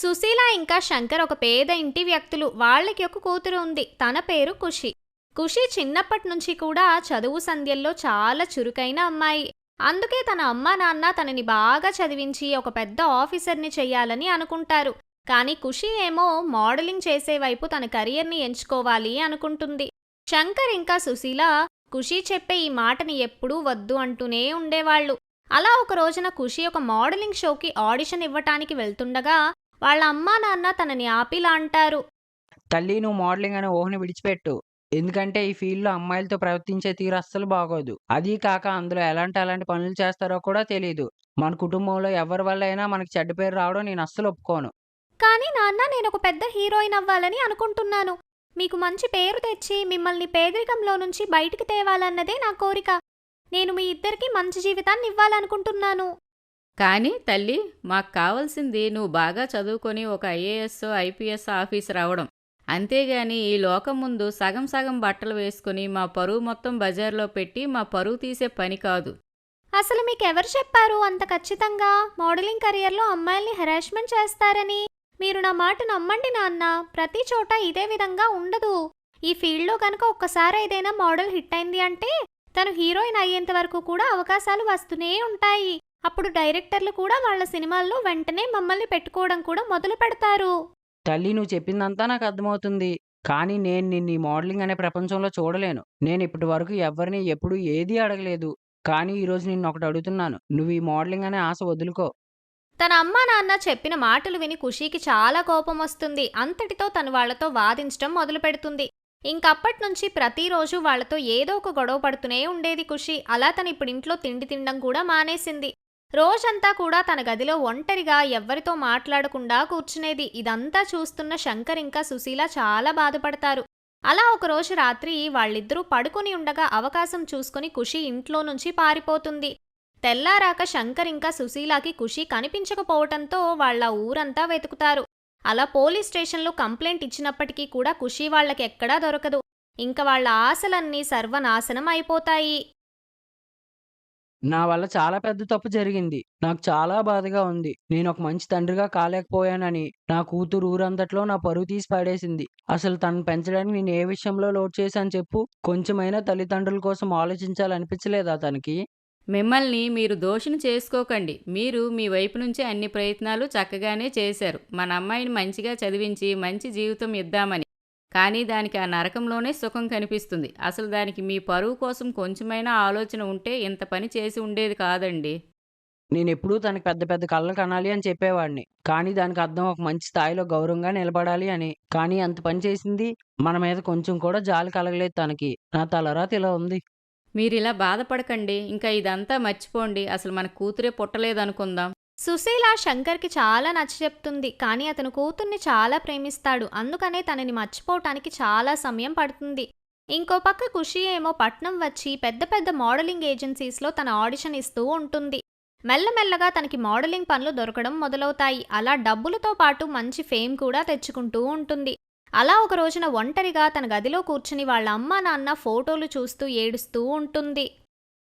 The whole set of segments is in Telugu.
సుశీల ఇంకా శంకర్ ఒక పేద ఇంటి వ్యక్తులు. వాళ్ళకి ఒక కూతురు ఉంది. తన పేరు ఖుషి. ఖుషి చిన్నప్పటి నుంచి కూడా చదువు సంధ్యల్లో చాలా చురుకైన అమ్మాయి. అందుకే తన అమ్మా నాన్న తనని బాగా చదివించి ఒక పెద్ద ఆఫీసర్ని చెయ్యాలని అనుకుంటారు. కానీ ఖుషి ఏమో మోడలింగ్ చేసే వైపు తన కెరియర్ని ఎంచుకోవాలి అనుకుంటుంది. శంకర్ ఇంకా సుశీల ఖుషి చెప్పే ఈ మాటని ఎప్పుడూ వద్దు అంటూనే ఉండేవాళ్లు. అలా ఒక రోజున ఖుషి ఒక మోడలింగ్ షోకి ఆడిషన్ ఇవ్వటానికి వెళ్తుండగా వాళ్ళ అమ్మా నాన్న తనని ఆపిలా అంటారు. తల్లి నువ్వు మోడలింగ్ అనే ఊహని విడిచిపెట్టు. ఎందుకంటే ఈ ఫీల్డ్‌లో అమ్మాయిలతో ప్రవర్తించే తీరు అస్సలు బాగోదు. అదీ కాక అందులో ఎలాంటి పనులు చేస్తారో కూడా తెలీదు. మన కుటుంబంలో ఎవరి వల్ల అయినా మనకి చెడ్డ పేరు రావడం నేను అస్సలు ఒప్పుకోను. కానీ నాన్న నేనొక పెద్ద హీరోయిన్ అవ్వాలని అనుకుంటున్నాను. మీకు మంచి పేరు తెచ్చి మిమ్మల్ని పేదరికంలో నుంచి బయటికి తేవాలన్నదే నా కోరిక. నేను మీ ఇద్దరికీ మంచి జీవితాన్ని ఇవ్వాలనుకుంటున్నాను. కానీ తల్లి, మాకు కావాల్సింది నువ్వు బాగా చదువుకొని ఒక ఐఏఎస్, ఐపీఎస్ ఆఫీసర్ అవడం. అంతేగాని ఈ లోకం ముందు సగం సగం బట్టలు వేసుకుని మా పరువు మొత్తం బజార్లో పెట్టి మా పరువు తీసే పని కాదు. అసలు మీకెవరు చెప్పారు అంత ఖచ్చితంగా మోడలింగ్ కెరియర్లో అమ్మాయిల్ని హెరాస్మెంట్ చేస్తారని? మీరు నా మాట నమ్మండి నాన్న. ప్రతి చోట ఇదే విధంగా ఉండదు. ఈ ఫీల్డ్లో కనుక ఒక్కసారి ఏదైనా మోడల్ హిట్ అయింది అంటే తను హీరోయిన్ అయ్యేంత వరకు కూడా అవకాశాలు వస్తూనే ఉంటాయి. అప్పుడు డైరెక్టర్లు కూడా వాళ్ళ సినిమాల్లో వెంటనే మమ్మల్ని పెట్టుకోవడం కూడా మొదలు పెడతారు. తల్లి నువ్వు చెప్పిందంతా నాకు అర్థమవుతుంది. కానీ నేను నిన్ను ఈ మోడలింగ్ అనే ప్రపంచంలో చూడలేను. నేను ఇప్పటి వరకు ఎవ్వరిని ఎప్పుడూ ఏదీ అడగలేదు. కానీ ఈరోజు నిన్నొకటి అడుగుతున్నాను. నువ్వు ఈ మోడలింగ్ అనే ఆశ వదులుకో. తన అమ్మా నాన్న చెప్పిన మాటలు విని ఖుషీకి చాలా కోపం వస్తుంది. అంతటితో తను వాళ్లతో వాదించడం మొదలు పెడుతుంది. ఇంకప్పట్నుంచి ప్రతిరోజు వాళ్లతో ఏదో ఒక గొడవ పడుతూనే ఉండేది ఖుషి. అలా తను ఇప్పుడు ఇంట్లో తిండి తినడం కూడా మానేసింది. రోజంతా కూడా తన గదిలో ఒంటరిగా ఎవ్వరితో మాట్లాడకుండా కూర్చునేది. ఇదంతా చూస్తున్న శంకర్ ఇంకా సుశీల చాలా బాధపడతారు. అలా ఒకరోజు రాత్రి వాళ్ళిద్దరూ పడుకుని ఉండగా అవకాశం చూసుకుని ఖుషి ఇంట్లో నుంచి పారిపోతుంది. తెల్లారాక శంకర్ ఇంకా సుశీలకి ఖుషి కనిపించకపోవటంతో వాళ్ళ ఊరంతా వెతుకుతారు. అలా పోలీస్ స్టేషన్లో కంప్లైంట్ ఇచ్చినప్పటికీ కూడా ఖుషి వాళ్ళకి ఎక్కడా దొరకదు. ఇంక వాళ్ళ ఆశలన్నీ సర్వనాశనం అయిపోతాయి. నా వల్ల చాలా పెద్ద తప్పు జరిగింది. నాకు చాలా బాధగా ఉంది. నేనొక మంచి తండ్రిగా కాలేకపోయానని నా కూతురు ఊరంతట్లో నా పరువు తీసి పడేసింది. అసలు తనని పెంచడానికి నేను ఏ విషయంలో లోటు చేశాను చెప్పు? కొంచెమైనా తల్లిదండ్రుల కోసం ఆలోచించాలనిపించలేదా తనకి? మిమ్మల్ని మీరు దోషిని చేసుకోకండి. మీరు మీ వైపు నుంచి అన్ని ప్రయత్నాలు చక్కగానే చేశారు. మన అమ్మాయిని మంచిగా చదివించి మంచి జీవితం ఇద్దామని. కానీ దానికి ఆ నరకంలోనే సుఖం కనిపిస్తుంది. అసలు దానికి మీ పరువు కోసం కొంచెమైనా ఆలోచన ఉంటే ఇంత పని చేసి ఉండేది కాదండి. నేనెప్పుడూ తనకి పెద్ద పెద్ద కలలు కనాలి అని చెప్పేవాడిని. కానీ దానికి అర్థం ఒక మంచి స్థాయిలో గౌరవంగా నిలబడాలి అని. కానీ అంత పని చేసింది. మన మీద కొంచెం కూడా జాలి కలగలేదు తనకి. నా తలరాత ఇలా ఉంది. మీరిలా బాధపడకండి. ఇంకా ఇదంతా మర్చిపోండి. అసలు మన కూతురే పుట్టలేదనుకుందాం. సుశీల శంకర్కి చాలా నచ్చచెప్తుంది. కానీ అతను కూతుర్ని చాలా ప్రేమిస్తాడు. అందుకనే తనని మర్చిపోవటానికి చాలా సమయం పడుతుంది. ఇంకో పక్క ఖుషి ఏమో పట్నం వచ్చి పెద్ద పెద్ద మోడలింగ్ ఏజెన్సీస్లో తన ఆడిషన్ ఇస్తూ ఉంటుంది. మెల్లమెల్లగా తనకి మోడలింగ్ పనులు దొరకడం మొదలవుతాయి. అలా డబ్బులతో పాటు మంచి ఫేమ్ కూడా తెచ్చుకుంటూ ఉంటుంది. అలా ఒక రోజున ఒంటరిగా తన గదిలో కూర్చుని వాళ్ళ అమ్మా నాన్న ఫోటోలు చూస్తూ ఏడుస్తూ ఉంటుంది.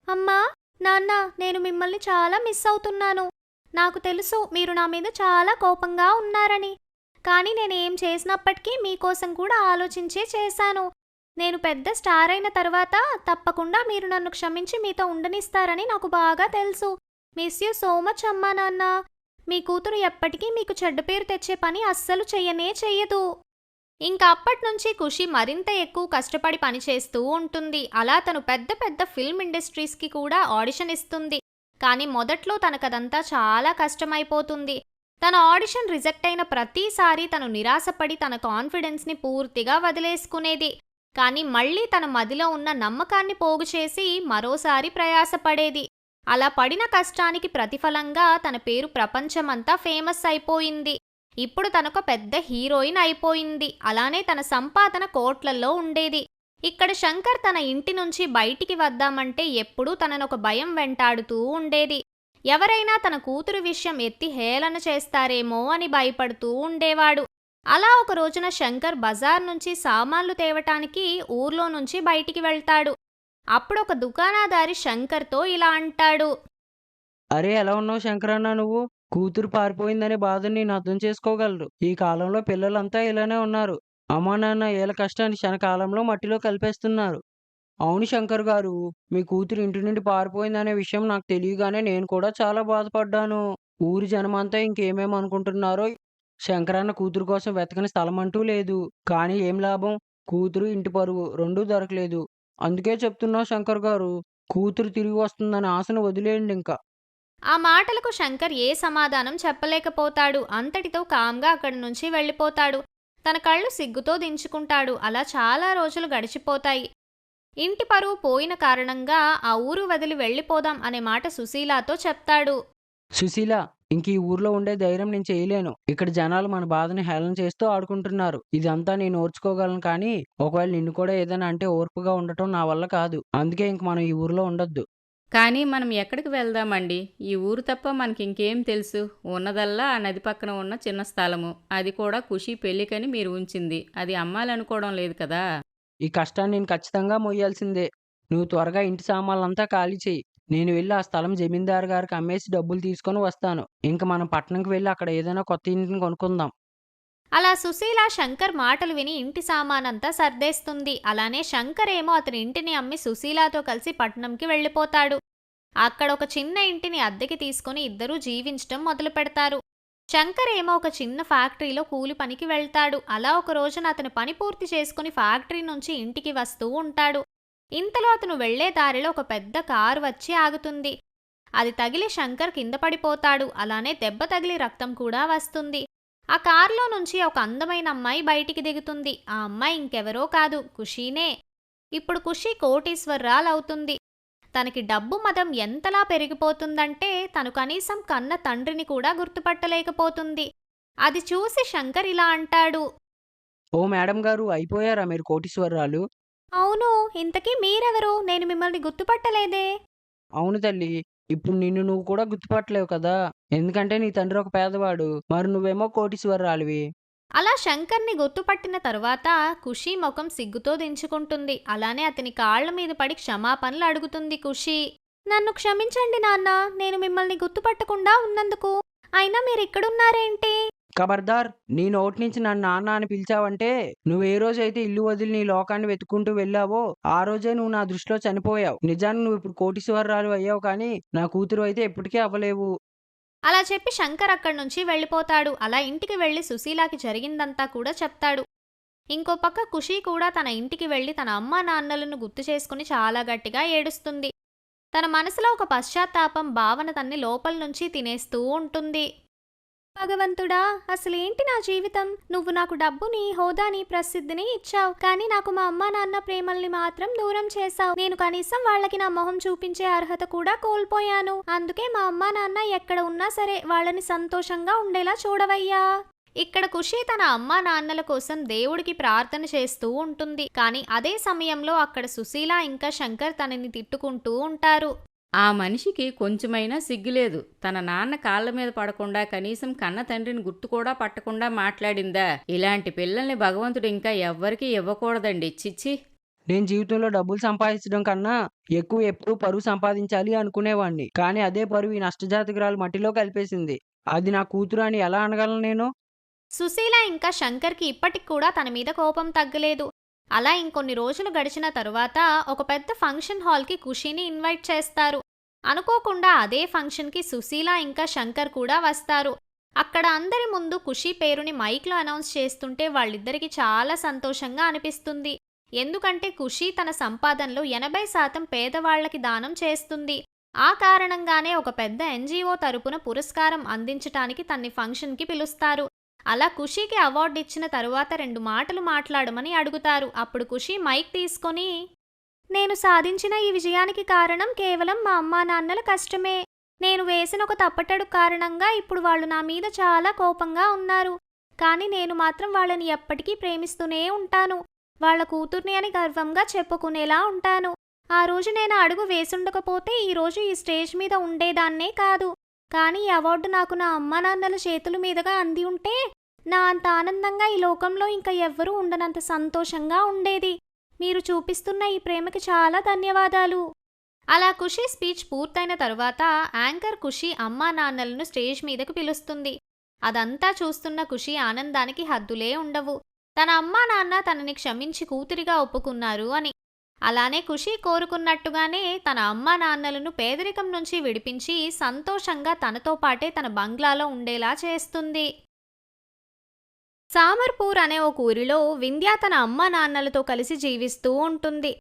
అమ్మా నాన్న, నేను మిమ్మల్ని చాలా మిస్ అవుతున్నాను. నాకు తెలుసు మీరు నా మీద చాలా కోపంగా ఉన్నారని. కానీ నేనేం చేసినప్పటికీ మీకోసం కూడా ఆలోచించే చేశాను. నేను పెద్ద స్టార్ అయిన తర్వాత తప్పకుండా మీరు నన్ను క్షమించి మీతో ఉండనిస్తారని నాకు బాగా తెలుసు. మిస్ యూ సో మచ్ అమ్మా నాన్న. మీ కూతురు ఎప్పటికీ మీకు చెడ్డ పేరు తెచ్చే పని అస్సలు చెయ్యనే చెయ్యదు. ఇంకా అప్పట్నుంచి ఖుషి మరింత ఎక్కువ కష్టపడి పనిచేస్తూ ఉంటుంది. అలా తను పెద్ద పెద్ద ఫిల్మ్ ఇండస్ట్రీస్కి కూడా ఆడిషన్ ఇస్తుంది. కానీ మొదట్లో తనకదంతా చాలా కష్టమైపోతుంది. తన ఆడిషన్ రిజెక్ట్ అయిన ప్రతిసారి తను నిరాశపడి తన కాన్ఫిడెన్స్ని పూర్తిగా వదిలేసుకునేది. కానీ మళ్ళీ తన మదిలో ఉన్న నమ్మకాన్ని పోగు చేసి మరోసారి ప్రయాసపడేది. అలా పడిన కష్టానికి ప్రతిఫలంగా తన పేరు ప్రపంచమంతా ఫేమస్ అయిపోయింది. ఇప్పుడు తనొక పెద్ద హీరోయిన్ అయిపోయింది. అలానే తన సంపాదన కోట్లల్లో ఉండేది. ఇక్కడ శంకర్ తన ఇంటి నుంచి బయటికి వద్దామంటే ఎప్పుడూ తననొక భయం వెంటాడుతూ ఉండేది. ఎవరైనా తన కూతురు విషయం ఎత్తి హేళన చేస్తారేమో అని భయపడుతూ ఉండేవాడు. అలా ఒక రోజున శంకర్ బజార్ నుంచి సామాన్లు తేవటానికి ఊర్లో నుంచి బయటికి వెళ్తాడు. అప్పుడొక దుకాణదారి శంకర్తో ఇలా అంటాడు. అరే ఎలా ఉన్నావు శంకరన్న నువ్వు? కూతురు పారిపోయిందనే బాధని నేను అర్థం చేసుకోగలరు. ఈ కాలంలో పిల్లలంతా ఇలానే ఉన్నారు. అమ్మా నాన్న ఏళ్ళ కష్టాన్ని క్షణకాలంలో మట్టిలో కలిపేస్తున్నారు. అవును శంకర్ గారు, మీ కూతురు ఇంటి నుండి పారిపోయిందనే విషయం నాకు తెలియగానే నేను కూడా చాలా బాధపడ్డాను. ఊరి జనమంతా ఇంకేమేమి అనుకుంటున్నారో. శంకరన్న కూతురు కోసం వెతకని స్థలం అంటూ లేదు. కానీ ఏం లాభం? కూతురు, ఇంటి పరువు రెండూ దొరకలేదు. అందుకే చెప్తున్నా శంకర్ గారు, కూతురు తిరిగి వస్తుందనే ఆశను వదిలేయండి ఇంకా. ఆ మాటలకు శంకర్ ఏ సమాధానం చెప్పలేకపోతాడు. అంతటితో కామ్గా అక్కడి నుంచి వెళ్ళిపోతాడు. తన కళ్ళు సిగ్గుతో దించుకుంటాడు. అలా చాలా రోజులు గడిచిపోతాయి. ఇంటి పరువు పోయిన కారణంగా ఆ ఊరు వదిలి వెళ్ళిపోదాం అనే మాట సుశీలాతో చెప్తాడు. సుశీల, ఇంక ఈ ఊర్లో ఉండే ధైర్యం నేను చేయలేను. ఇక్కడ జనాలు మన బాధని హేళన చేస్తూ ఆడుకుంటున్నారు. ఇదంతా నేను ఓర్చుకోగలను, కానీ ఒకవేళ నిన్ను కూడా ఏదైనా అంటే ఓర్పుగా ఉండటం నా వల్ల కాదు. అందుకే ఇంక మనం ఈ ఊర్లో ఉండొద్దు. కానీ మనం ఎక్కడికి వెళ్దామండి? ఈ ఊరు తప్ప మనకింకేం తెలుసు? ఉన్నదల్లా ఆ నది పక్కన ఉన్న చిన్న స్థలము. అది కూడా ఖుషి పెళ్ళికని మీరు ఉంచింది. అది అమ్మాలనుకోవడం లేదు కదా! ఈ కష్టాన్ని నేను ఖచ్చితంగా మొయ్యాల్సిందే. నువ్వు త్వరగా ఇంటి సామాన్లంతా ఖాళీ చెయ్యి. నేను వెళ్ళి ఆ స్థలం జమీందారు గారికి అమ్మేసి డబ్బులు తీసుకొని వస్తాను. ఇంక మనం పట్నంకి వెళ్ళి అక్కడ ఏదైనా కొత్త ఇంటిని కొనుక్కుందాం. అలా సుశీల శంకర్ మాటలు విని ఇంటి సామానంతా సర్దేస్తుంది. అలానే శంకర్ ఏమో అతని ఇంటిని అమ్మి సుశీలతో కలిసి పట్నంకి వెళ్ళిపోతాడు. అక్కడ ఒక చిన్న ఇంటిని అద్దెకి తీసుకుని ఇద్దరూ జీవించటం మొదలు పెడతారు. శంకర్ ఏమో ఒక చిన్న ఫ్యాక్టరీలో కూలి పనికి వెళ్తాడు. అలా ఒక రోజున అతను పని పూర్తి చేసుకుని ఫ్యాక్టరీ నుంచి ఇంటికి వస్తూ ఉంటాడు. ఇంతలో అతను వెళ్లే దారిలో ఒక పెద్ద కారు వచ్చి ఆగుతుంది. అది తగిలి శంకర్ కింద పడిపోతాడు. అలానే దెబ్బ తగిలి రక్తం కూడా వస్తుంది. ఆ కారులో నుంచి ఒక అందమైన అమ్మాయి బయటికి దిగుతుంది. ఆ అమ్మాయి ఇంకెవరో కాదు, ఖుషీనే. ఇప్పుడు ఖుషి కోటీశ్వరరాలవుతుంది. తనకి డబ్బు మదం ఎంతలా పెరిగిపోతుందంటే తను కనీసం కన్న తండ్రిని కూడా గుర్తుపట్టలేకపోతుంది. అది చూసి శంకర్ ఇలా అంటాడు. ఓ మేడం గారు, అయిపోయారా మీరు కోటీశ్వరరాలు? అవును, ఇంతకీ మీరెవరు? నేను మిమ్మల్ని గుర్తుపట్టలేదే. అవును తల్లి. ఇప్పుడు నిన్ను నువ్వు కూడా గుర్తుపట్టలేవు కదా! ఎందుకంటే నీ తండ్రి ఒక పేదవాడు. మరి నువ్వేమో కోటీశ్వరరాలివి. అలా శంకర్ని గుర్తుపట్టిన తరువాత ఖుషి ముఖం సిగ్గుతో దించుకుంటుంది. అలానే అతని కాళ్ల మీద పడి క్షమాపణలు అడుగుతుంది ఖుషి. నన్ను క్షమించండి నాన్న, నేను మిమ్మల్ని గుర్తుపట్టకుండా ఉన్నందుకు. అయినా మీరిక్కడున్నారేంటి? ఖబర్దార్! నీ నోటి నుంచి నన్ను నాన్న అని పిలిచావంటే, నువ్వు ఏ రోజైతే ఇల్లు వదిలి నీ లోకాన్ని వెతుక్కుంటూ వెళ్ళావో ఆ రోజే నువ్వు నా దృష్టిలో చనిపోయావు. నిజానికి నువ్వు ఇప్పుడు కోటీశ్వరరాలు అయ్యావు, కానీ నా కూతురు అయితే ఎప్పటికీ అవ్వలేవు. అలా చెప్పి శంకర్ అక్కడి నుంచి వెళ్ళిపోతాడు. అలా ఇంటికి వెళ్లి సుశీలాకి జరిగిందంతా కూడా చెప్తాడు. ఇంకో పక్క ఖుషి కూడా తన ఇంటికి వెళ్లి తన అమ్మా నాన్నలను గుర్తు చేసుకుని చాలా గట్టిగా ఏడుస్తుంది. తన మనసులో ఒక పశ్చాత్తాపం భావన తన్ని లోపల నుంచి తినేస్తూ ఉంటుంది. భగవంతుడా, అసలేంటి నా జీవితం? నువ్వు నాకు డబ్బుని, హోదాని, ప్రసిద్ధిని ఇచ్చావు, కానీ నాకు మా అమ్మా నాన్న ప్రేమల్ని మాత్రం దూరం చేశావు. నేను కనీసం వాళ్ళకి నా మొహం చూపించే అర్హత కూడా కోల్పోయాను. అందుకే మా అమ్మా నాన్న ఎక్కడ ఉన్నా సరే వాళ్ళని సంతోషంగా ఉండేలా చూడవయ్యా. ఇక్కడ ఖుషి తన అమ్మా నాన్నల కోసం దేవుడికి ప్రార్థన చేస్తూ ఉంటుంది. కానీ అదే సమయంలో అక్కడ సుశీల ఇంకా శంకర్ తనని తిట్టుకుంటూ ఉంటారు. ఆ మనిషికి కొంచెమైనా సిగ్గులేదు. తన నాన్న కాళ్ళ మీద పడకుండా కనీసం కన్న తండ్రిని గుర్తు కూడా పట్టకుండా మాట్లాడిందా? ఇలాంటి పిల్లల్ని భగవంతుడు ఇంకా ఎవ్వరికీ ఇవ్వకూడదండి. చిచ్చి! నేను జీవితంలో డబ్బులు సంపాదించడం కన్నా ఎక్కువ ఎప్పుడూ పరువు సంపాదించాలి అనుకునేవాణ్ణి. కానీ అదే పరువు ఈ నష్టజాతకురాలు మట్టిలో కలిపేసింది. అది నా కూతురు అని ఎలా అనగలను నేను? సుశీల ఇంకా శంకర్కి ఇప్పటికి కూడా తన మీద కోపం తగ్గలేదు. అలా ఇంకొన్ని రోజులు గడిచిన తరువాత ఒక పెద్ద ఫంక్షన్ హాల్కి ఖుషిని ఇన్వైట్ చేస్తారు. అనుకోకుండా అదే ఫంక్షన్కి సుశీల ఇంకా శంకర్ కూడా వస్తారు. అక్కడ అందరి ముందు ఖుషి పేరుని మైక్లో అనౌన్స్ చేస్తుంటే వాళ్ళిద్దరికీ చాలా సంతోషంగా అనిపిస్తుంది. ఎందుకంటే ఖుషి తన సంపాదనలో 80% పేదవాళ్లకి దానం చేస్తుంది. ఆ కారణంగానే ఒక పెద్ద ఎన్జిఓ తరపున పురస్కారం అందించటానికి తన్ని ఫంక్షన్కి పిలుస్తారు. అలా ఖుషీకి అవార్డు ఇచ్చిన తరువాత 2 మాటలు మాట్లాడమని అడుగుతారు. అప్పుడు ఖుషి మైక్ తీసుకొని, నేను సాధించిన ఈ విజయానికి కారణం కేవలం మా అమ్మా నాన్నల కష్టమే. నేను వేసిన ఒక తప్పటడుగు కారణంగా ఇప్పుడు వాళ్ళు నా మీద చాలా కోపంగా ఉన్నారు. కానీ నేను మాత్రం వాళ్ళని ఎప్పటికీ ప్రేమిస్తూనే ఉంటాను. వాళ్ళ కూతుర్ని అని గర్వంగా చెప్పుకునేలా ఉంటాను. ఆ రోజు నేను అడుగు వేసుండకపోతే ఈరోజు ఈ స్టేజ్ మీద ఉండేదాన్నే కాదు. కానీ ఈ అవార్డు నాకు నా అమ్మా నాన్నల చేతుల మీదుగా అంది ఉంటే నా అంత ఆనందంగా ఈ లోకంలో ఇంకా ఎవ్వరూ ఉండనంత సంతోషంగా ఉండేది. మీరు చూపిస్తున్న ఈ ప్రేమకి చాలా ధన్యవాదాలు. అలా ఖుషి స్పీచ్ పూర్తయిన తరువాత యాంకర్ ఖుషి అమ్మా నాన్నలను స్టేజ్ మీదకు పిలుస్తుంది. అదంతా చూస్తున్న ఖుషి ఆనందానికి హద్దులే ఉండవు. తన అమ్మా నాన్న తనని క్షమించి కూతురిగా ఒప్పుకున్నారు అని. అలానే ఖుషి కోరుకున్నట్టుగానే తన అమ్మా నాన్నలను పేదరికం నుంచి విడిపించి సంతోషంగా తనతో పాటే తన బంగ్లాలో ఉండేలా చేస్తుంది. సామర్పూర్ అనే ఒక ఊరిలో వింధ్య తన అమ్మా నాన్నలతో కలిసి జీవిస్తూ ఉంటుంది.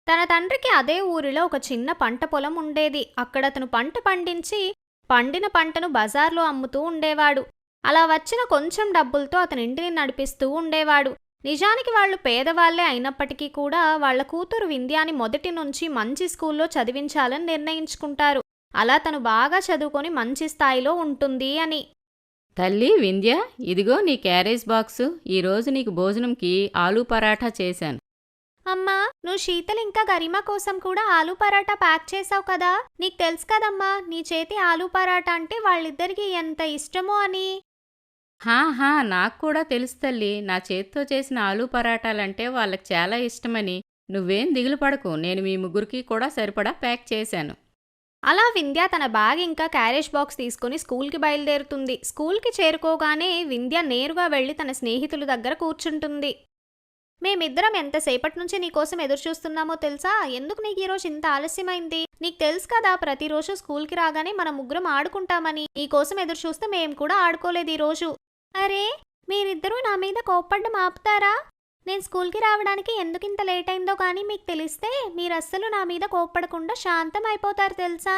తన తండ్రికి అదే ఊరిలో ఒక చిన్న పంట పొలం ఉండేది. అక్కడ అతను పంట పండించి పండిన పంటను బజార్లో అమ్ముతూ ఉండేవాడు. అలా వచ్చిన కొంచెం డబ్బులతో అతని ఇంటిని నడిపిస్తూ ఉండేవాడు. నిజానికి వాళ్ళు పేదవాళ్లే అయినప్పటికీ కూడా వాళ్ళ కూతురు వింధ్యాని మొదటి నుంచి మంచి స్కూల్లో చదివించాలని నిర్ణయించుకుంటారు. అలా తను బాగా చదువుకొని మంచి స్థాయిలో ఉంటుంది అని. తల్లి వింధ్య, ఇదిగో నీ క్యారేజ్ బాక్సు. ఈరోజు నీకు భోజనంకి ఆలూ పరాఠా చేశాను. అమ్మా, నువ్వు శీతల్ ఇంకా గరిమా కోసం కూడా ఆలూ పరాటా ప్యాక్ చేసావు కదా. నీకు తెలుసు కదమ్మా, నీ చేతి ఆలూ పరాటా అంటే వాళ్ళిద్దరికీ ఎంత ఇష్టమో అని. హా, నాకు కూడా తెలుసు తల్లి. నా చేత్తో చేసిన ఆలూ పరాటాలంటే వాళ్ళకి చాలా ఇష్టమని. నువ్వేం దిగులు పడకు, నేను మీ ముగ్గురికి కూడా సరిపడా ప్యాక్ చేశాను. అలా వింధ్య తన బ్యాగ్ ఇంకా క్యారేజ్ బాక్స్ తీసుకుని స్కూల్కి బయలుదేరుతుంది. స్కూల్కి చేరుకోగానే వింధ్య నేరుగా వెళ్ళి తన స్నేహితుల దగ్గర కూర్చుంటుంది. మేమిద్దరం ఎంతసేపటి నుంచి నీకోసం ఎదురుచూస్తున్నామో తెలుసా? ఎందుకు నీకు ఈరోజు ఇంత ఆలస్యమైంది? నీకు తెలుసు కదా, ప్రతిరోజు స్కూల్కి రాగానే మనం ముగ్గురం ఆడుకుంటామని. నీకోసం ఎదురుచూస్తే మేము కూడా ఆడుకోలేదు ఈరోజు. అరే, మీరిద్దరూ నా మీద కోప్పడ్డం ఆపుతారా? నేను స్కూల్కి రావడానికి ఎందుకింత లేట్ అయిందో కానీ మీకు తెలిస్తే మీరస్సలు నా మీద కోప్పడకుండా శాంతం అయిపోతారు తెలుసా?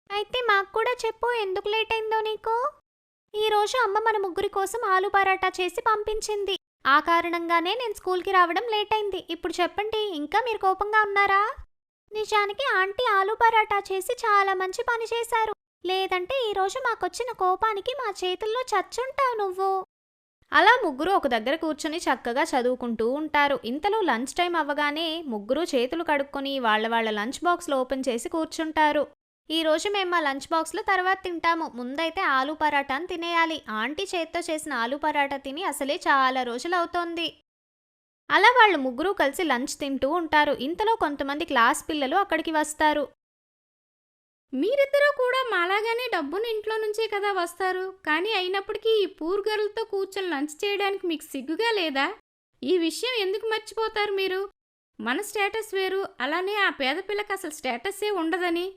అయితే మాకు కూడా చెప్పు, ఎందుకు లేట్ అయిందో నీకు? ఈరోజు అమ్మ మన ముగ్గురి కోసం ఆలూ పరాటా చేసి పంపించింది. ఆ కారణంగానే నేను స్కూల్కి రావడం లేట్ అయింది. ఇప్పుడు చెప్పండి, ఇంకా మీరు కోపంగా ఉన్నారా? నిజానికి ఆంటీ ఆలూ పరాటా చేసి చాలా మంచి పని చేశారు. లేదంటే ఈరోజు మాకొచ్చిన కోపానికి మా చేతుల్లో చచ్చుంటావు నువ్వు. అలా ముగ్గురు ఒక దగ్గర కూర్చొని చక్కగా చదువుకుంటూ ఉంటారు. ఇంతలో లంచ్ టైం అవ్వగానే ముగ్గురు చేతులు కడుక్కొని వాళ్ళ లంచ్ బాక్స్లు ఓపెన్ చేసి కూర్చుంటారు. ఈరోజు మేము మా లంచ్ బాక్స్లో తర్వాత తింటాము. ముందైతే ఆలూ పరాటాను తినేయాలి. ఆంటీ చేత్తో చేసిన ఆలూ పరాటా తిని అసలే చాలా రోజులవుతోంది. అలా వాళ్ళు ముగ్గురు కలిసి లంచ్ తింటూ ఉంటారు. ఇంతలో కొంతమంది క్లాస్ పిల్లలు అక్కడికి వస్తారు. మీరిద్దరూ కూడా మాలాగానే డబ్బును ఇంట్లో నుంచే కదా వస్తారు. కానీ అయినప్పటికీ ఈ పూర్ గర్ల్తో కూర్చొని లంచ్ చేయడానికి మీకు సిగ్గుగా లేదా? ఈ విషయం ఎందుకు మర్చిపోతారు మీరు? మన స్టేటస్ వేరు, అలానే ఆ పేద పిల్లకి అసలు స్టేటస్సే ఉండదని.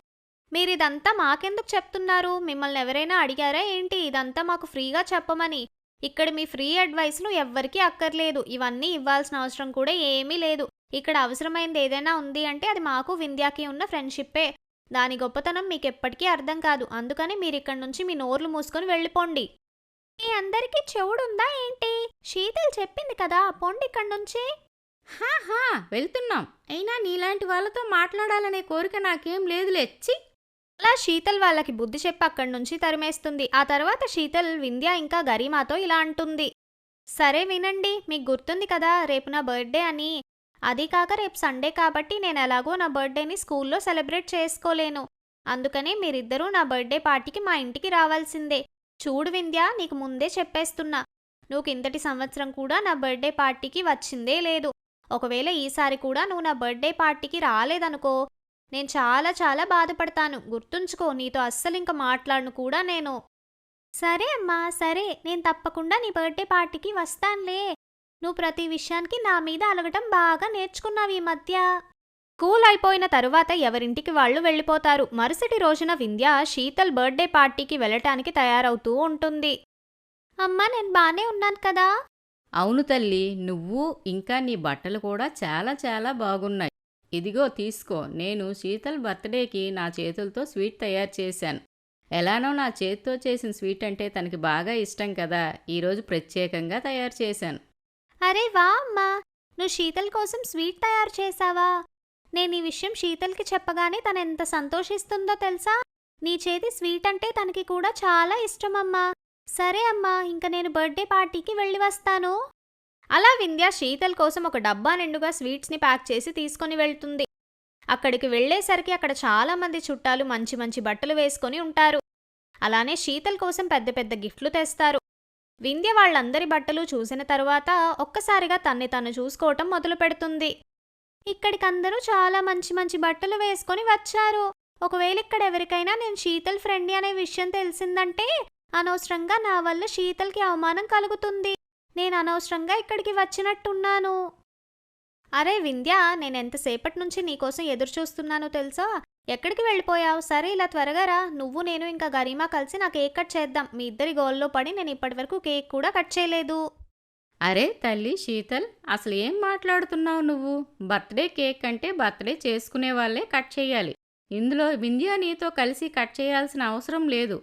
మీరిదంతా మాకెందుకు చెప్తున్నారు? మిమ్మల్ని ఎవరైనా అడిగారా ఏంటి ఇదంతా మాకు ఫ్రీగా చెప్పమని? ఇక్కడ మీ ఫ్రీ అడ్వైస్లు ఎవ్వరికీ అక్కర్లేదు. ఇవన్నీ ఇవ్వాల్సిన అవసరం కూడా ఏమీ లేదు. ఇక్కడ అవసరమైంది ఏదైనా ఉంది అంటే అది మాకు వింధ్యాకి ఉన్న ఫ్రెండ్షిప్పే. దాని గొప్పతనం మీకెప్పటికీ అర్థం కాదు. అందుకని మీరిక్కడి నుంచి మీ నోర్లు మూసుకొని వెళ్ళిపోండి. మీ అందరికీ చెవుడుందా ఏంటి? శీతల్ చెప్పింది కదా, పోండి ఇక్కడి నుంచి. హా, వెళ్తున్నాం. అయినా నీలాంటి వాళ్ళతో మాట్లాడాలనే కోరిక నాకేం లేదులే. ఛీ! అలా శీతల్ వాళ్ళకి బుద్ధి చెప్పి అక్కడి నుంచి తరిమేస్తుంది. ఆ తర్వాత శీతల్ వింధ్య ఇంకా గరిమాతో ఇలా అంటుంది. సరే వినండి, మీకు గుర్తుంది కదా రేపు నా బర్త్డే అని. అది కాక రేపు సండే కాబట్టి నేను ఎలాగో నా బర్త్డేని స్కూల్లో సెలబ్రేట్ చేసుకోలేను. అందుకనే మీరిద్దరూ నా బర్త్డే పార్టీకి మా ఇంటికి రావాల్సిందే. చూడు వింధ్య, నీకు ముందే చెప్పేస్తున్నా, నువ్వు కిందటి సంవత్సరం కూడా నా బర్త్డే పార్టీకి వచ్చిందే లేదు. ఒకవేళ ఈసారి కూడా నువ్వు నా బర్త్డే పార్టీకి రాలేదనుకో, నేను చాలా చాలా బాధపడతాను. గుర్తుంచుకో, నీతో అస్సలు ఇంక మాట్లాడను కూడా నేను. సరే అమ్మా, సరే, నేను తప్పకుండా నీ బర్త్డే పార్టీకి వస్తానులే. నువ్వు ప్రతి విషయానికి నా మీద అలగటం బాగా నేర్చుకున్నావు ఈ మధ్య. స్కూల్ అయిపోయిన తరువాత ఎవరింటికి వాళ్ళు వెళ్ళిపోతారు. మరుసటి రోజున వింధ్య శీతల్ బర్త్డే పార్టీకి వెళ్ళటానికి తయారవుతూ ఉంటుంది. అమ్మా, నేను బానే ఉన్నాను కదా? అవును తల్లి, నువ్వు ఇంకా నీ బట్టలు కూడా చాలా చాలా బాగున్నాయి. ఇదిగో తీసుకో, నేను శీతల్ బర్త్డేకి నా చేతులతో స్వీట్ తయారు చేశాను. ఎలానో నా చేతితో చేసిన స్వీట్ అంటే తనకి బాగా ఇష్టం కదా, ఈరోజు ప్రత్యేకంగా తయారు చేశాను. అరే వా అమ్మా, నువ్వు శీతల్ కోసం స్వీట్ తయారు చేశావా? నేను ఈ విషయం శీతల్కి చెప్పగానే తను ఎంత సంతోషిస్తుందో తెలుసా? నీ చేతి స్వీట్ అంటే తనకి కూడా చాలా ఇష్టమమ్మా. సరే అమ్మా, ఇంక నేను బర్త్డే పార్టీకి వెళ్ళి వస్తాను. అలా వింధ్య శీతల్ కోసం ఒక డబ్బా నిండుగా స్వీట్స్ని ప్యాక్ చేసి తీసుకొని వెళ్తుంది. అక్కడికి వెళ్ళేసరికి అక్కడ చాలామంది చుట్టాలు మంచి మంచి బట్టలు వేసుకొని ఉంటారు. అలానే శీతల్ కోసం పెద్ద పెద్ద గిఫ్ట్లు తెస్తారు. వింధ్య వాళ్ళందరి బట్టలు చూసిన తరువాత ఒక్కసారిగా తన్ని తను చూసుకోవటం మొదలు పెడుతుంది. ఇక్కడికందరూ చాలా మంచి మంచి బట్టలు వేసుకొని వచ్చారు. ఒకవేళ ఇక్కడ ఎవరికైనా నేను శీతల్ ఫ్రెండ్ని అనే విషయం తెలిసిందంటే అనవసరంగా నా వల్ల శీతల్కి అవమానం కలుగుతుంది. నేను అనవసరంగా ఇక్కడికి వచ్చినట్టున్నాను. అరే వింధ్య, నేనెంతసేపటి నుంచి నీకోసం ఎదురు చూస్తున్నానో తెలుసా? ఎక్కడికి వెళ్ళిపోయావు? సరే ఇలా త్వరగా రా. నువ్వు నేను ఇంకా గరీమా కలిసి నా కేక్ కట్ చేద్దాం. మీ ఇద్దరి గోల్లో పడి నేను ఇప్పటివరకు కేక్ కూడా కట్ చేయలేదు. అరే తల్లి శీతల్, అసలు ఏం మాట్లాడుతున్నావు నువ్వు? బర్త్డే కేక్ అంటే బర్త్డే చేసుకునే వాళ్ళే కట్ చేయాలి. ఇందులో వింధ్య నీతో కలిసి కట్ చేయాల్సిన అవసరం లేదు.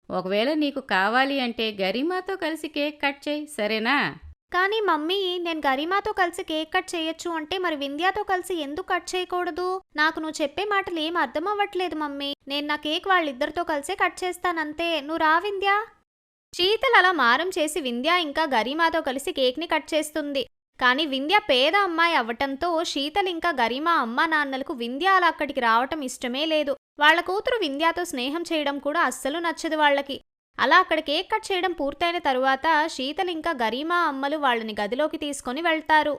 ఒకవేళ నీకు కావాలి అంటే గరిమాతో కలిసి కేక్ కట్ చేయి, సరేనా? కానీ మమ్మీ, నేను గరీమాతో కలిసి కేక్ కట్ చేయొచ్చు అంటే మరి వింధ్యాతో కలిసి ఎందుకు కట్ చేయకూడదు? నాకు నువ్వు చెప్పే మాటలు ఏం అర్థం అవ్వట్లేదు మమ్మీ. నేను నా కేక్ వాళ్ళిద్దరితో కలిసే కట్ చేస్తానంతే. నువ్వు రా వింధ్య. శీతల్ అలా మారం చేసి వింధ్య ఇంకా గరీమాతో కలిసి కేక్ని కట్ చేస్తుంది. కానీ వింధ్య పేద అమ్మాయి అవ్వటంతో శీతల్ ఇంకా గరీమా అమ్మా నాన్నలకు వింధ్య అలా అక్కడికి రావటం ఇష్టమే లేదు. వాళ్ళ కూతురు వింధ్యాతో స్నేహం చేయడం కూడా అస్సలు నచ్చదు వాళ్ళకి. అలా అక్కడ కేక్ కట్ చేయడం పూర్తయిన తరువాత శీతల్ ఇంకా గరీమా అమ్మలు వాళ్ళని గదిలోకి తీసుకొని వెళ్తారు.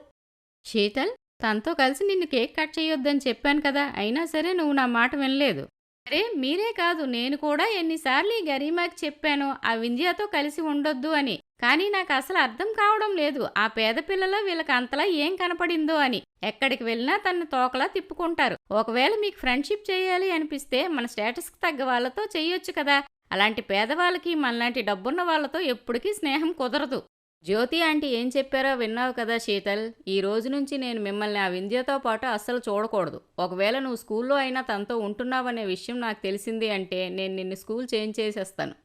శీతల్, తనతో కలిసి నిన్ను కేక్ కట్ చేయొద్దని చెప్పాను కదా, అయినా సరే నువ్వు నా మాట వినలేదు. అరే మీరే కాదు, నేను కూడా ఎన్నిసార్లు ఈ గరీమాకి చెప్పాను ఆ వింధ్యతో కలిసి ఉండొద్దు అని. కానీ నాకు అసలు అర్థం కావడం లేదు, ఆ పేద పిల్లలో వీళ్ళకి అంతలా ఏం కనపడిందో అని. ఎక్కడికి వెళ్ళినా తన్ని తోకలా తిప్పుకుంటారు. ఒకవేళ మీకు ఫ్రెండ్షిప్ చేయాలి అనిపిస్తే మన స్టేటస్కి తగ్గ వాళ్ళతో చెయ్యొచ్చు కదా. అలాంటి పేదవాళ్ళకి మనలాంటి డబ్బున్న వాళ్ళతో ఎప్పటికీ స్నేహం కుదరదు. జ్యోతి ఆంటీ ఏం చెప్పారో విన్నావు కదా శీతల్. ఈ రోజు నుంచి నేను మిమ్మల్ని ఆ వింధ్యతో పాటు అస్సలు చూడకూడదు. ఒకవేళ నువ్వు స్కూల్లో అయినా తనతో ఉంటున్నావనే విషయం నాకు తెలిసింది అంటే నేను నిన్ను స్కూల్ చేంజ్ చేసేస్తాను.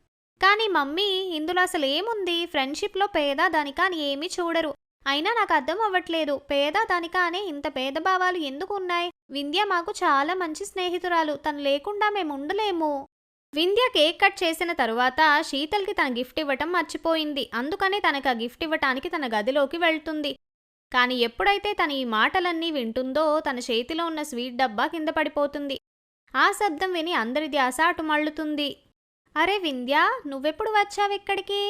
కానీ మమ్మీ, ఇందులో అసలు ఏముంది? ఫ్రెండ్షిప్లో పేద ధనిక అని ఏమీ చూడరు. అయినా నాకు అర్థం అవ్వట్లేదు, పేద ధనిక అనే ఇంత భేదభావాలు ఎందుకు ఉన్నాయి? వింధ్య మాకు చాలా మంచి స్నేహితురాలు. తను లేకుండా మేము ఉండలేము. వింధ్య కేక్ కట్ చేసిన తరువాత శీతల్కి తన గిఫ్ట్ ఇవ్వటం మర్చిపోయింది. అందుకనే తనకు ఆ గిఫ్ట్ ఇవ్వటానికి తన గదిలోకి వెళ్తుంది. కానీ ఎప్పుడైతే తన ఈ మాటలన్నీ వింటుందో తన చేతిలో ఉన్న స్వీట్ డబ్బా కింద పడిపోతుంది. ఆ శబ్దం విని అందరి ధ్యాస అటు మళ్ళుతుంది. అరే వింధ్య, నువ్వెప్పుడు వచ్చావిక్కడికి?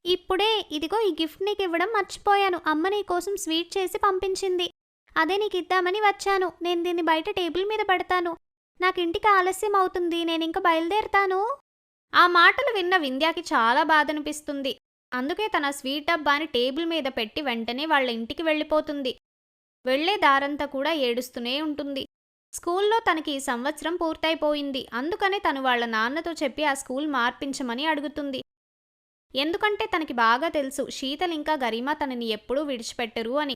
ఇప్పుడే. ఇదిగో ఈ గిఫ్ట్ నీకు ఇవ్వడం మర్చిపోయాను. అమ్మ నీకోసం స్వీట్ చేసి పంపించింది. అదే నీకు ఇద్దామని వచ్చాను. నేను దీన్ని బయట టేబుల్ మీద పెడతాను. నాకింటికి ఆలస్యం అవుతుంది. నేనింక బయలుదేరుతాను. ఆ మాటలు విన్న వింధ్యకి చాలా బాధనిపిస్తుంది. అందుకే తన స్వీట్ డబ్బాని టేబుల్ మీద పెట్టి వెంటనే వాళ్ళ ఇంటికి వెళ్ళిపోతుంది. వెళ్లే దారంతా కూడా ఏడుస్తూనే ఉంటుంది. స్కూల్లో తనకి ఈ సంవత్సరం పూర్తయిపోయింది. అందుకనే తను వాళ్ళ నాన్నతో చెప్పి ఆ స్కూల్ మార్పించమని అడుగుతుంది. ఎందుకంటే తనకి బాగా తెలుసు శీతల్ ఇంకా గరీమా తనని ఎప్పుడూ విడిచిపెట్టరు అని.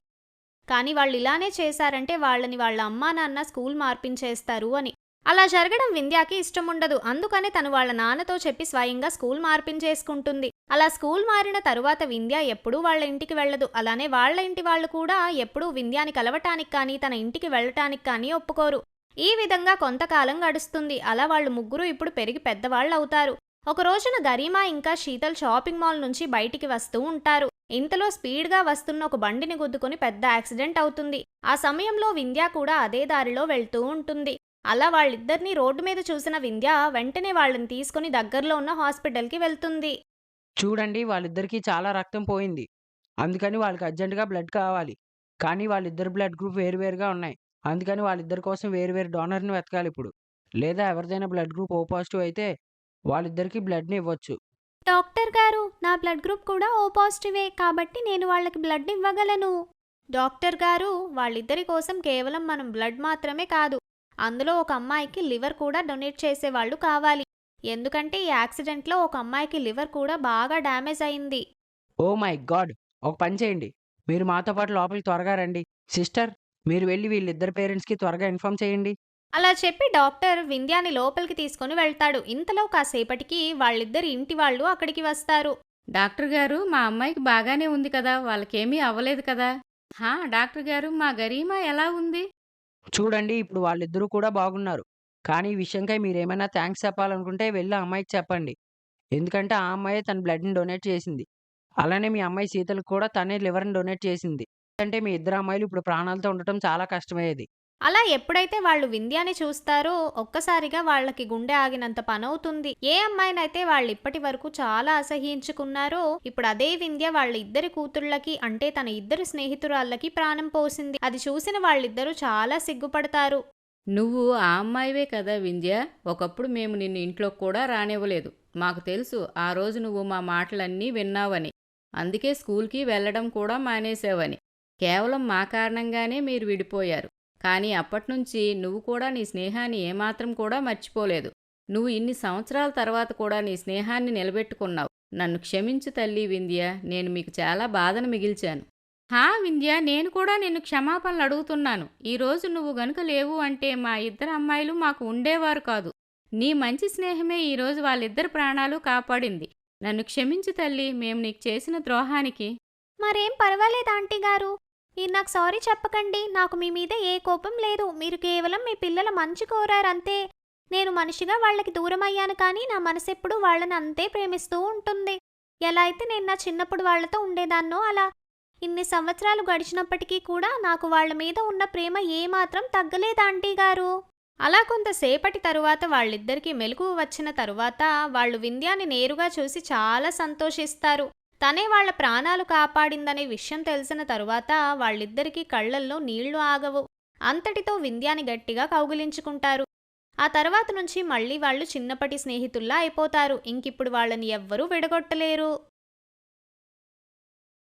కానీ వాళ్ళు ఇలానే చేశారంటే వాళ్ళని వాళ్ళ అమ్మా నాన్న స్కూల్ మార్పించేస్తారు అని. అలా జరగడం వింధ్యాకి ఇష్టముండదు. అందుకనే తను వాళ్ళ నాన్నతో చెప్పి స్వయంగా స్కూల్ మార్పించేసుకుంటుంది. అలా స్కూల్ మారిన తరువాత వింధ్య ఎప్పుడూ వాళ్ళ ఇంటికి వెళ్ళదు. అలానే వాళ్ళ ఇంటి వాళ్ళు కూడా ఎప్పుడూ వింధ్యాని కలవటానికి కానీ తన ఇంటికి వెళ్ళటానికి కానీ ఒప్పుకోరు. ఈ విధంగా కొంతకాలం గడుస్తుంది. అలా వాళ్ళు ముగ్గురు ఇప్పుడు పెరిగి పెద్దవాళ్ళు అవుతారు. ఒక రోజున గరీమా ఇంకా శీతల్ షాపింగ్ మాల్ నుంచి బయటికి వస్తూ ఉంటారు. ఇంతలో స్పీడ్గా వస్తున్న ఒక బండిని గుద్దుకొని పెద్ద యాక్సిడెంట్ అవుతుంది. ఆ సమయంలో వింధ్య కూడా అదే దారిలో వెళ్తూ ఉంటుంది. అలా వాళ్ళిద్దరినీ రోడ్డు మీద చూసిన వింధ్య వెంటనే వాళ్ళని తీసుకుని దగ్గరలో ఉన్న హాస్పిటల్కి వెళ్తుంది. చూడండి, వాళ్ళిద్దరికీ చాలా రక్తం పోయింది. అందుకని వాళ్ళకి అర్జెంటుగా బ్లడ్ కావాలి. కానీ వాళ్ళిద్దరి బ్లడ్ గ్రూప్ వేరువేరుగా ఉన్నాయి. అందుకని వాళ్ళిద్దరి కోసం వేరువేరు డోనర్ని వెతకాలి ఇప్పుడు. లేదా ఎవరిదైనా బ్లడ్ గ్రూప్ ఓ పాజిటివ్ అయితే వాళ్ళిద్దరికీ బ్లడ్ని ఇవ్వచ్చు. డాక్టర్ గారు, నా బ్లడ్ గ్రూప్ కూడా ఓ పాజిటివే, కాబట్టి నేను వాళ్ళకి బ్లడ్ ఇవ్వగలను. డాక్టర్ గారు, వాళ్ళిద్దరి కోసం కేవలం మనం బ్లడ్ మాత్రమే కాదు, అందులో ఒక అమ్మాయికి లివర్ కూడా డొనేట్ చేసేవాళ్ళు కావాలి. ఎందుకంటే ఈ యాక్సిడెంట్లో ఒక అమ్మాయికి లివర్ కూడా బాగా డ్యామేజ్ అయింది. Oh my God! ఒక పని చేయండి, మీరు మాతో పాటు లోపలికి త్వరగా రండి. సిస్టర్, మీరు వెళ్ళి వీళ్ళిద్దరి పేరెంట్స్కి త్వరగా ఇన్ఫార్మ్ చేయండి. అలా చెప్పి డాక్టర్ వింధ్యాని లోపలికి తీసుకుని వెళ్తాడు. ఇంతలో కాసేపటికి వాళ్ళిద్దరి ఇంటి వాళ్ళు అక్కడికి వస్తారు. డాక్టర్ గారు, మా అమ్మాయికి బాగానే ఉంది కదా, వాళ్ళకేమీ అవ్వలేదు కదా? డాక్టర్ గారు, మా గరీమా ఎలా ఉంది? చూడండి, ఇప్పుడు వాళ్ళిద్దరూ కూడా బాగున్నారు. కానీ ఈ విషయంకై మీరేమైనా థ్యాంక్స్ చెప్పాలనుకుంటే వెళ్ళి ఆ అమ్మాయికి చెప్పండి. ఎందుకంటే ఆ అమ్మాయే తన బ్లడ్‌ని డొనేట్ చేసింది. అలానే మీ అమ్మాయి శీతల్‌కి కూడా తనే లివర్‌ని డొనేట్ చేసింది. అంటే మీ ఇద్దరు అమ్మాయిలు ఇప్పుడు ప్రాణాలతో ఉండటం చాలా కష్టమయ్యేది. అలా ఎప్పుడైతే వాళ్ళు వింధ్యాని చూస్తారో ఒక్కసారిగా వాళ్ళకి గుండె ఆగినంత పనవుతుంది. ఏ అమ్మాయినైతే వాళ్ళు ఇప్పటి వరకు చాలా అసహ్యించుకున్నారో ఇప్పుడు అదే వింధ్య వాళ్ళ ఇద్దరి కూతుళ్ళకి అంటే తన ఇద్దరు స్నేహితురాళ్ళకి ప్రాణం పోసింది. అది చూసిన వాళ్ళిద్దరూ చాలా సిగ్గుపడతారు. నువ్వు ఆ అమ్మాయివే కదా వింధ్య. ఒకప్పుడు మేము నిన్ను ఇంట్లోకి కూడా రానివ్వలేదు. మాకు తెలుసు ఆ రోజు నువ్వు మా మాటలన్నీ విన్నావని. అందుకే స్కూల్కి వెళ్ళడం కూడా మానేసావని. కేవలం మా కారణంగానే మీరు విడిపోయారు. కానీ అప్పట్నుంచి నువ్వు కూడా నీ స్నేహాన్ని ఏమాత్రం కూడా మర్చిపోలేదు. నువ్వు ఇన్ని సంవత్సరాల తర్వాత కూడా నీ స్నేహాన్ని నిలబెట్టుకున్నావు. నన్ను క్షమించు తల్లి వింధ్య. నేను మీకు చాలా బాధను మిగిల్చాను. హా వింధ్య, నేను కూడా నిన్ను క్షమాపణలు అడుగుతున్నాను. ఈరోజు నువ్వు గనుక లేవు అంటే మా ఇద్దరు అమ్మాయిలు మాకు ఉండేవారు కాదు. నీ మంచి స్నేహమే ఈరోజు వాళ్ళిద్దరి ప్రాణాలు కాపాడింది. నన్ను క్షమించు తల్లి, మేము నీకు చేసిన ద్రోహానికి. మరేం పర్వాలేదు ఆంటీ గారు, మీరు నాకు సారీ చెప్పకండి. నాకు మీ మీద ఏ కోపం లేదు. మీరు కేవలం మీ పిల్లల మంచి కోరారంతే. నేను మనిషిగా వాళ్ళకి దూరం అయ్యాను, కానీ నా మనసెప్పుడు వాళ్ళని అంతే ప్రేమిస్తూ ఉంటుంది. ఎలా అయితే నేను నా చిన్నప్పుడు వాళ్లతో ఉండేదాన్నో అలా. ఇన్ని సంవత్సరాలు గడిచినప్పటికీ కూడా నాకు వాళ్ళ మీద ఉన్న ప్రేమ ఏమాత్రం తగ్గలేదు ఆంటీ గారు. అలా కొంతసేపటి తరువాత వాళ్ళిద్దరికీ మెలకువ వచ్చిన తరువాత వాళ్ళు వింధ్యాని నేరుగా చూసి చాలా సంతోషిస్తారు. తనే వాళ్ళ ప్రాణాలు కాపాడిందనే విషయం తెలిసిన తరువాత వాళ్ళిద్దరికీ కళ్ళల్లో నీళ్లు ఆగవు. అంతటితో వింధ్యాని గట్టిగా కౌగిలించుకుంటారు. ఆ తర్వాత నుంచి మళ్ళీ వాళ్ళు చిన్నప్పటి స్నేహితుల్లా అయిపోతారు. ఇంకిప్పుడు వాళ్ళని ఎవ్వరూ విడగొట్టలేరు.